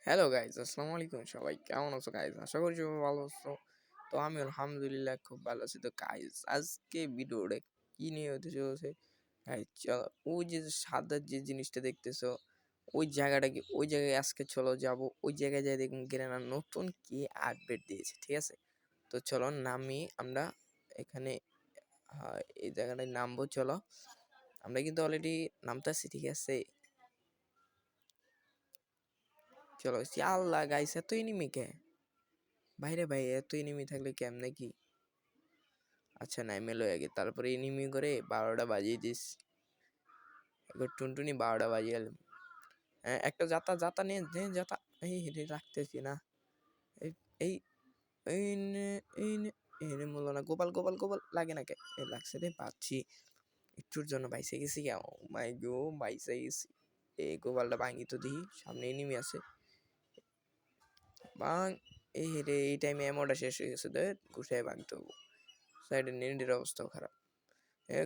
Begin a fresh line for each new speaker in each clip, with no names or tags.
Hello guys, আসসালামু আলাইকুম। সবাই কেমন আছো গাইজ? আশা করি সবাই ভালো আছো। তো আমি আলহামদুলিল্লাহ খুব ভালো আছি। তো গাইজ আজকে ভিডিওটা কি নিয়ে হতে চলেছে গাইজ, চলো ওই যে সাদা যে জিনিসটা দেখতেছো ওই জায়গায় আজকে চলো যাব। ওই জায়গায় যাই দেখুন গেরানা নতুন কি আপডেট দিয়েছে, ঠিক আছে? তো চলো নামি আমরা এখানে এই জায়গাটায় নামবো। চলো আমরা কিন্তু অলরেডি নামতেছি, ঠিক আছে? চলো আল্লাহ গাইস, এত এনিমি কে বাইরে ভাই, এত এনিমি থাকলে কেমনে কি? আচ্ছা নাই মেলো আগে, তারপরে এনিমি করে 12টা বাজিয়ে দিস। একবার টুনটুনি 12টা বাজিয়ে গেলাম। হ্যাঁ, একটা যাতা যাতা নিয়ে যাতা। এই রে রাখতেছি না। এই এই এই নে এই নে এই রে মূল্য না। গোপাল গোপাল গোপাল লাগে না কে? এই লাগছে রে, পাচ্ছি একটুর জন্য বাইসে গেছি। ও মাই গো, বাইসে গেছি। এই গোপালটা ভাঙি তো দেখি, সামনে এনিমি আছে। বাং। এই রে, এই টাইমে এমনটা শেষ হয়ে গেছে। দেখ ঘুষায় ভাঙতে হবো। সাইডের নেটের অবস্থাও খারাপ।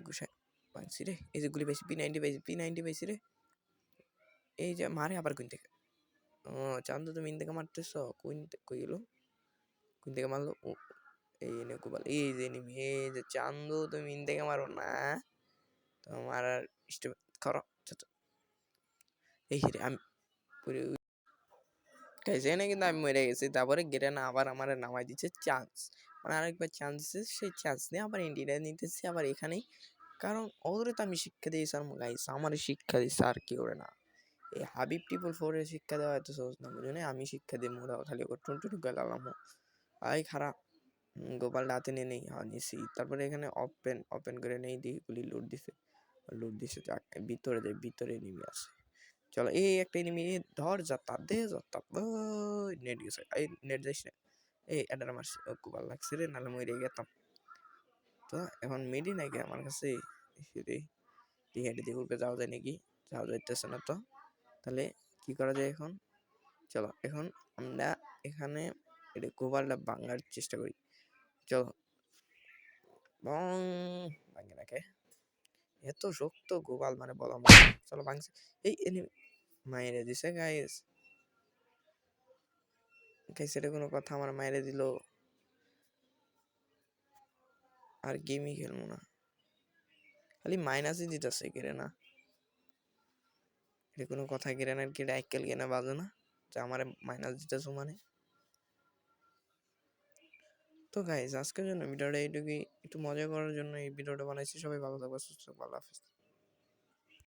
ঘুষায় ভাঙছি রে। এই যে গুলি পাইছি, P90 পাইছি রে। এই যে মারে আবার কোন থেকে? ও চান্দু, তুমি ইন থেকে মারতেছ? কই গেল? কোন থেকে মারলো? ও এই নে গোপাল, এই যে নিমি, এই যে চান্দু, তুমি ইন থেকে মারো না। তোমার আর স্টেপ করো। এই রে আমি খাইছে না, কিন্তু আমি মরে গেছি। তারপরে গেটে না আবার আমার নামাই দিচ্ছে চান্স, মানে আরেকবার চান্স দিচ্ছে। সেই চান্স নিয়ে আবার ইন্ডিয়া নিতেছি আবার এখানেই। কারণ ওদের তো আমি শিক্ষা দিয়েছি, আর গাইস আমার শিক্ষা দিচ্ছে আর কি করে না। এই হাবিব টিপল ফোরের শিক্ষা দেওয়া এত সহজ না, বুঝলি? আমি শিক্ষা দিই মোরা খালি ওর টুনটুনি গেলাম। আই খারাপ। গোপাল হাতে নিয়ে নেই, হ্যাঁ নিছি। তারপরে এখানে ওপেন করে নেই, দিয়ে গুলি লুট দিছে। ভিতরে যাই, ভিতরে নেমে আসে। চলো এই একটা এনিমি ধর, যাতা দে যাতা। ওই নেট গেছে, এই নেট যাইস না। এই এটার মারছি, ও খুব ভালো লাগছে রে, নাহলে মরে গেতাম। তো এখন মেডি নাকি আমার কাছে? রে হেঁটে দিয়ে উপরে যাওয়া যায় নাকি? যাওয়া যাইতেছে না তো। তাহলে কি করা যায় এখন? চলো এখন আমরা এখানে এটা গোপালটা ভাঙার চেষ্টা করি। চলো বং। ভাঙে নাকে, এত শক্ত গোপাল মানে বলা মনে। চলো ভাঙছে। এই এনিমি মাইরে দিছে গাইস। এটা কোনো কথা? আমার মাইরে দিল, আর গেমই খেলবো না। খালি মাইনাসই দিতেছে কেড়ে না। এটা কোনো কথা? কেড়ে না কি? আইকেল কেনা বাজো না যে আমার মাইনাস দিতেছো মানে। তো গাইজ আজকের জন্য ভিডিওটা এইটুকুই। একটু মজা করার জন্য এই ভিডিওটা বানাইছি। সবাই ভালো থাকবে, সুস্থ থাকবে, আল্লাহ হাফিজ।